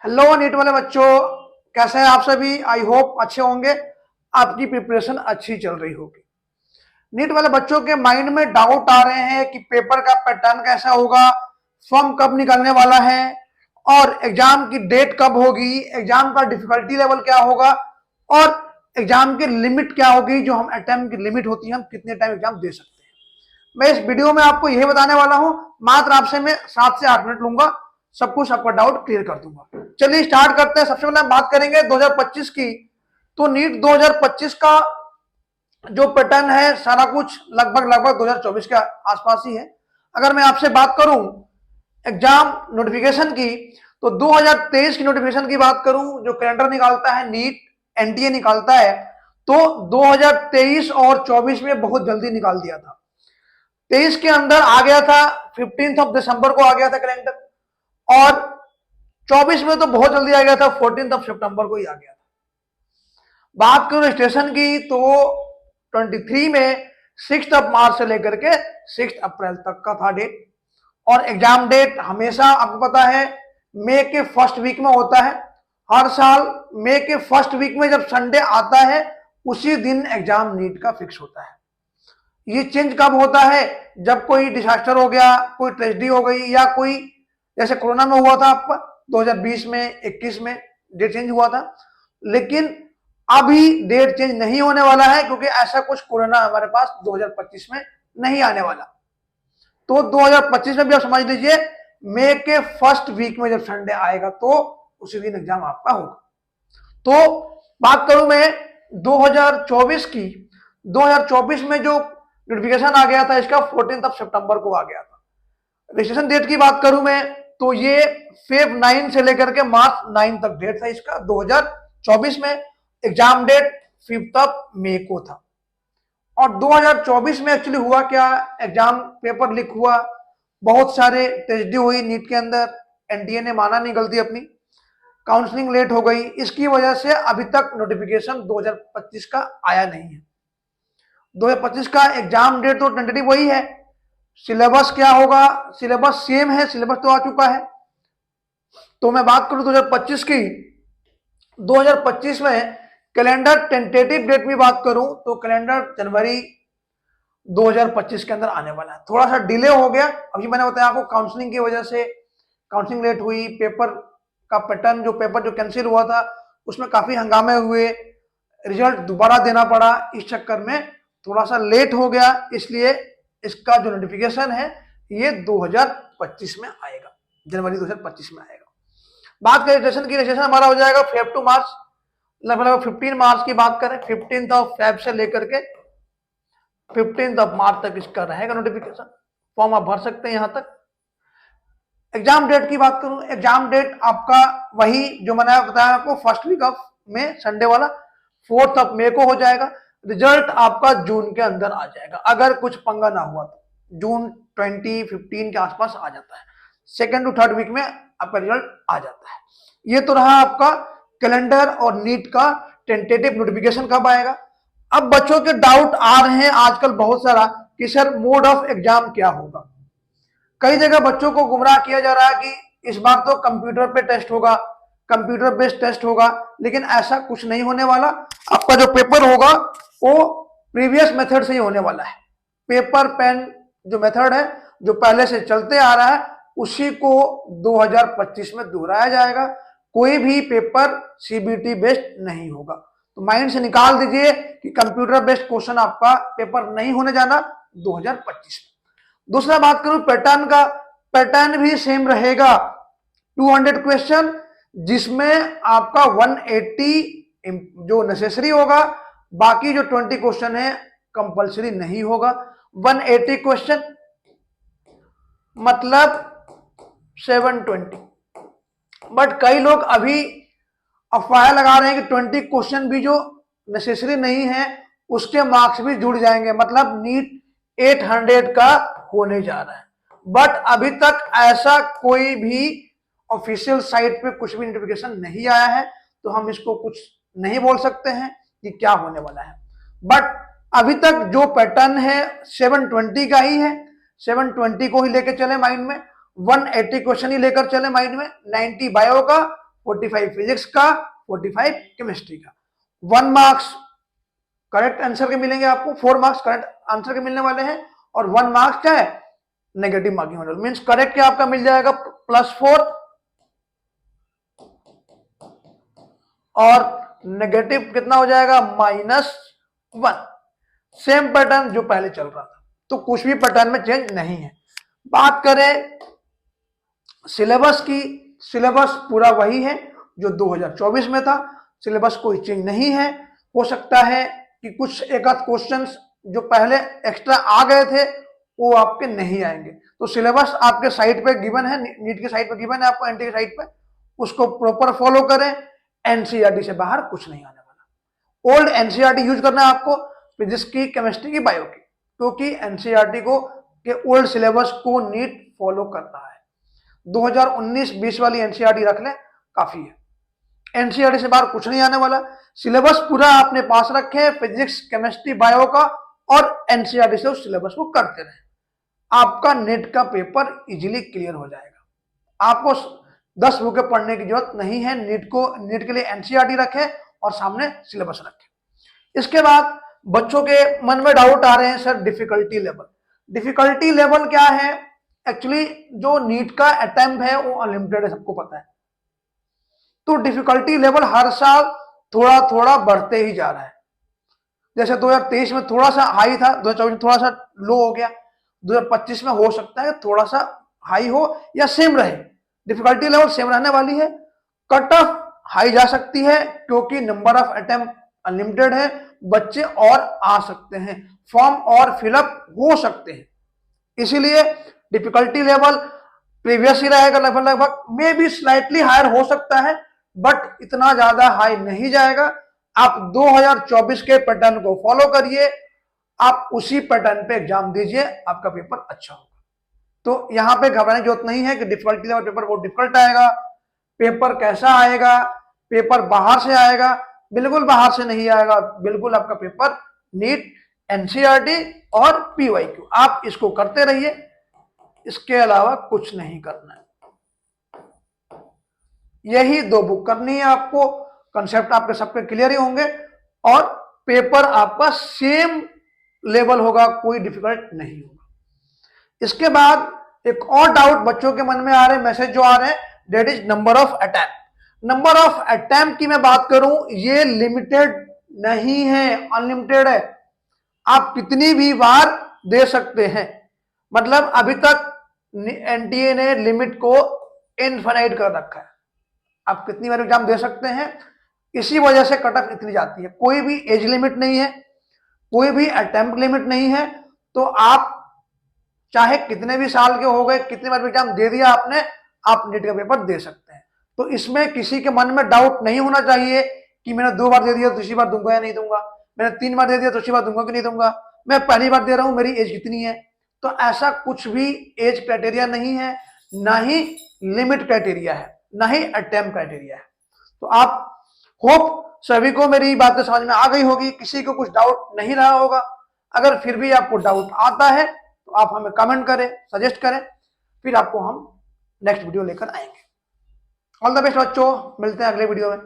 Hello NEET वाले बच्चों, कैसे हैं आप सभी। आई होप अच्छे होंगे, आपकी प्रिपरेशन अच्छी चल रही होगी। नीट वाले बच्चों के माइंड में डाउट आ रहे हैं कि पेपर का पैटर्न कैसा होगा, फॉर्म कब निकलने वाला है और एग्जाम की डेट कब होगी, एग्जाम का डिफिकल्टी लेवल क्या होगा और एग्जाम की लिमिट क्या होगी, जो हम अटेम्प्ट की लिमिट होती है, हम कितने टाइम एग्जाम दे सकते हैं। मैं इस वीडियो में आपको यही बताने वाला हूं। मात्र आपसे मैं 7 से 8 मिनट लूंगा, सब कुछ आपका डाउट क्लियर कर दूंगा। चलिए स्टार्ट करते हैं। सबसे पहले हम बात करेंगे 2025 की। तो नीट 2025 का जो पैटर्न है सारा कुछ लगभग 2024 के आसपास ही है। अगर मैं आपसे बात करूं एग्जाम नोटिफिकेशन की, तो 2023 की नोटिफिकेशन की बात करूं, जो कैलेंडर निकालता है नीट, एनटीए निकालता है, तो 2023 और 24 में बहुत जल्दी निकाल दिया था। 23 के अंदर आ गया था, 15 दिसंबर को आ गया था कैलेंडर, और 24 में तो बहुत जल्दी आ गया था, 14 सितंबर को ही आ गया था। बात करूं रजिस्ट्रेशन की, तो 23 में 6 मार्च से लेकर के 6 अप्रैल तक का था डेट। और एग्जाम डेट हमेशा आपको पता है मई के फर्स्ट वीक में होता है। हर साल मई के फर्स्ट वीक में जब संडे आता है, उसी दिन एग्जाम नीट का फिक्स होता है। ये चेंज कब होता है, जब कोई डिजास्टर हो गया, कोई ट्रेजेडी हो गई, या कोई जैसे कोरोना में हुआ था आपका 2020 में 21 में डेट चेंज हुआ था। लेकिन अभी डेट चेंज नहीं होने वाला है, क्योंकि ऐसा कुछ कोरोना हमारे पास 2025 में नहीं आने वाला। तो 2025 में भी आप समझ लीजिए मई के फर्स्ट वीक में जब संडे आएगा, तो उसी दिन एग्जाम आपका होगा। तो बात करूं मैं 2024 की, 2024 में जो नोटिफिकेशन आ गया था इसका 14 सितंबर को आ गया था। रजिस्ट्रेशन डेट की बात करूं मैं, तो ये फेब 9 से लेकर के मार्च 9 तक डेट था इसका 2024 में। एग्जाम डेट 5 मई को था। और 2024 में एक्चुअली हुआ क्या, एग्जाम पेपर लीक हुआ, बहुत सारे ट्रेजेडी हुई नीट के अंदर, एनटीए ने माना नहीं गलती अपनी, काउंसलिंग लेट हो गई। इसकी वजह से अभी तक नोटिफिकेशन 2025 का आया नहीं है। 2025 का एग्जाम डेट तो टेंटेटिव वही है। सिलेबस क्या होगा, सिलेबस सेम है, सिलेबस तो आ चुका है। तो मैं बात करूं 2025 की, 2025 में कैलेंडर टेंटेटिव डेट में बात करूं तो कैलेंडर जनवरी 2025 के अंदर आने वाला है। थोड़ा सा डिले हो गया, अभी मैंने बताया आपको काउंसलिंग की वजह से काउंसलिंग लेट हुई, पेपर का पैटर्न पेपर जो कैंसिल हुआ था उसमें काफी हंगामे हुए, रिजल्ट दोबारा देना पड़ा, इस चक्कर में थोड़ा सा लेट हो गया। इसलिए इसका जो नोटिफिकेशन है ये 2025 में आएगा, जनवरी 2025 में आएगा। बात करें रजिस्ट्रेशन की, रजिस्ट्रेशन हमारा हो जाएगा फेब टू मार्च, लगभग 15 मार्च की बात करें, 15 फेब से लेकर के 15 मार्च तक इसका रहेगा नोटिफिकेशन। फॉर्म आप भर सकते हैं यहां तक। एग्जाम डेट की बात करूं, एग्जाम डेट आपका वही जो मैंने बताया आपको, फर्स्ट वीक ऑफ में संडे वाला 4 मई को हो जाएगा। रिजल्ट आपका जून के अंदर आ जाएगा, अगर कुछ पंगा ना हुआ तो जून 20-15 के आसपास आ जाता है। 2nd to 3rd वीक में आपका रिजल्ट आ जाता है। ये तो रहा आपका कैलेंडर और नीट का टेंटेटिव नोटिफिकेशन कब आएगा। अब बच्चों के डाउट आ रहे हैं आजकल बहुत सारा कि सर मोड ऑफ एग्जाम क्या होगा। कई जगह बच्चों को गुमराह किया जा रहा है कि इस बार तो कंप्यूटर पे टेस्ट होगा, कंप्यूटर बेस्ड टेस्ट होगा, लेकिन ऐसा कुछ नहीं होने वाला। आपका जो पेपर होगा वो प्रीवियस मेथड से ही होने वाला है। पेपर पेन जो मेथड है, जो पहले से चलते आ रहा है, उसी को 2025 में दोहराया जाएगा। कोई भी पेपर सीबीटी बेस्ड नहीं होगा। तो माइंड से निकाल दीजिए कि कंप्यूटर बेस्ड क्वेश्चन आपका पेपर नहीं होने जाना 2025 में। दूसरा बात करूं पैटर्न का, पैटर्न भी सेम रहेगा, 200 क्वेश्चन, जिसमें आपका 180 जो नेसेसरी होगा, बाकी जो 20 क्वेश्चन है कंपलसरी नहीं होगा। 180 क्वेश्चन मतलब 720। बट कई लोग अभी अफवाह लगा रहे हैं कि 20 क्वेश्चन भी जो नेसेसरी नहीं है उसके मार्क्स भी जुड़ जाएंगे, मतलब नीट 800 का होने जा रहा है। बट अभी तक ऐसा कोई भी ऑफिशियल साइट पे कुछ भी नोटिफिकेशन नहीं आया है, तो हम इसको कुछ नहीं बोल सकते हैं कि क्या होने वाला है। बट अभी तक जो पैटर्न है 720 का ही है, 720 को ही लेकर चले माइंड में, 180 क्वेश्चन ही लेकर चले माइंड में, 90 बायो का, 45 फिजिक्स का, 45 केमिस्ट्री का। 1 मार्क्स करेक्ट आंसर के मिलेंगे आपको, 4 मार्क्स करेक्ट आंसर के मिलने वाले हैं, और 1 मार्क्स क्या है, नेगेटिव मार्किंग होने वाले। मीन्स करेक्ट क्या आपका मिल जाएगा +4 और नेगेटिव कितना हो जाएगा -1। सेम पैटर्न जो पहले चल रहा था, तो कुछ भी पैटर्न में चेंज नहीं है। बात करें सिलेबस की, सिलेबस पूरा वही है जो 2024 में था, सिलेबस कोई चेंज नहीं है। हो सकता है कि कुछ एक आध क्वेश्चंस जो पहले एक्स्ट्रा आ गए थे वो आपके नहीं आएंगे। तो सिलेबस आपके साइट पे गिवन है, नीट की साइट पे गिवन है, आपको एनटी की साइट पे, उसको प्रॉपर फॉलो करें। एनसीईआरटी से बाहर कुछ नहीं आने वाला। ओल्ड एनसीईआरटी यूज करना है आपको, फिजिक्स की, केमिस्ट्री की, बायो की, क्योंकि एनसीईआरटी को के ओल्ड सिलेबस को नीट फॉलो करता है। 2019-20 वाली एनसीईआरटी रख लें, काफी है। एनसीईआरटी से बाहर कुछ नहीं आने वाला। सिलेबस पूरा आपने पास रखे, फिजिक्स, केमिस्ट्री, बायो का, और एनसीईआरटी से उस सिलेबस को करते रहे, आपका नेट का पेपर इजीली क्लियर हो जाएगा। आपको 10 बुकें पढ़ने की जरूरत नहीं है। नीट के लिए एनसीईआरटी रखें और सामने सिलेबस रखें। इसके बाद बच्चों के मन में डाउट आ रहे हैं, sir difficulty level. Difficulty level क्या है? एक्चुअली जो नीट का अटेम्प्ट है वो अनलिमिटेड है, सबको पता है। तो डिफिकल्टी लेवल हर साल थोड़ा थोड़ा बढ़ते ही जा रहा है। जैसे 2023 में थोड़ा सा हाई था, 2024 में थोड़ा सा लो हो गया, 2025 में हो सकता है थोड़ा सा हाई हो या सेम रहे। डिफिकल्टी लेवल सेम रहने वाली है। कट ऑफ हाई जा सकती है क्योंकि नंबर ऑफ अटेम्प्ट अनलिमिटेड है, बच्चे और आ सकते हैं, फॉर्म और फिलअप हो सकते हैं। इसीलिए डिफिकल्टी लेवल प्रीवियस ही रहेगा लगभग, मे बी स्लाइटली हायर हो सकता है, बट इतना ज्यादा हाई नहीं जाएगा। आप 2024 के पैटर्न को फॉलो करिए, आप उसी पैटर्न पे एग्जाम दीजिए, आपका पेपर अच्छा होगा। तो यहां पे घबराने की जरूरत नहीं है कि डिफिकल्टी लेवल पेपर बहुत डिफिकल्ट आएगा। पेपर कैसा आएगा? पेपर बाहर से आएगा? बिल्कुल बाहर से नहीं आएगा, बिल्कुल आपका पेपर नीट, एनसीईआरटी और पीवाईक्यू, आप इसको करते रहिए, इसके अलावा कुछ नहीं करना है। यही 2 बुक करनी है आपको, कंसेप्ट आपके सबके क्लियर ही होंगे, और पेपर आपका सेम लेवल होगा, कोई डिफिकल्ट नहीं होगा। इसके बाद एक और डाउट बच्चों के मन में आ रहे हैं, मैसेज जो आ रहे हैं, that is number of attempt. Number of attempt की मैं बात करूं, ये लिमिटेड नहीं है, अनलिमिटेड है। आप कितनी भी बार दे सकते हैं। मतलब अभी तक एनटीए ने लिमिट को इनफाइनाइट कर रखा है, आप कितनी बार एग्जाम दे सकते हैं। इसी वजह से कट ऑफ इतनी जाती है। कोई भी एज लिमिट नहीं है, कोई भी अटेम्प्ट लिमिट नहीं है। तो आप चाहे कितने भी साल के हो गए, कितनी बार एग्जाम दे दिया आपने, आप नीट का पेपर दे सकते हैं। तो इसमें किसी के मन में डाउट नहीं होना चाहिए कि मैंने 2 बार दे दिया, दूसरी बार दूंगा या नहीं दूंगा, मैंने 3 बार दे दिया, दूसरी बार दूंगा कि नहीं दूंगा, मैं पहली बार दे रहा हूं, मेरी एज कितनी है। तो ऐसा कुछ भी एज क्राइटेरिया नहीं है, ना ही लिमिट क्राइटेरिया है, ना ही अटेम्प्ट क्राइटेरिया है। तो आप होप सभी को मेरी बातें समझ में आ गई होगी, किसी को कुछ डाउट नहीं रहा होगा। अगर फिर भी आपको डाउट आता है तो आप हमें कमेंट करें, सजेस्ट करें, फिर आपको हम नेक्स्ट वीडियो लेकर आएंगे। ऑल द बेस्ट बच्चों, मिलते हैं अगले वीडियो में।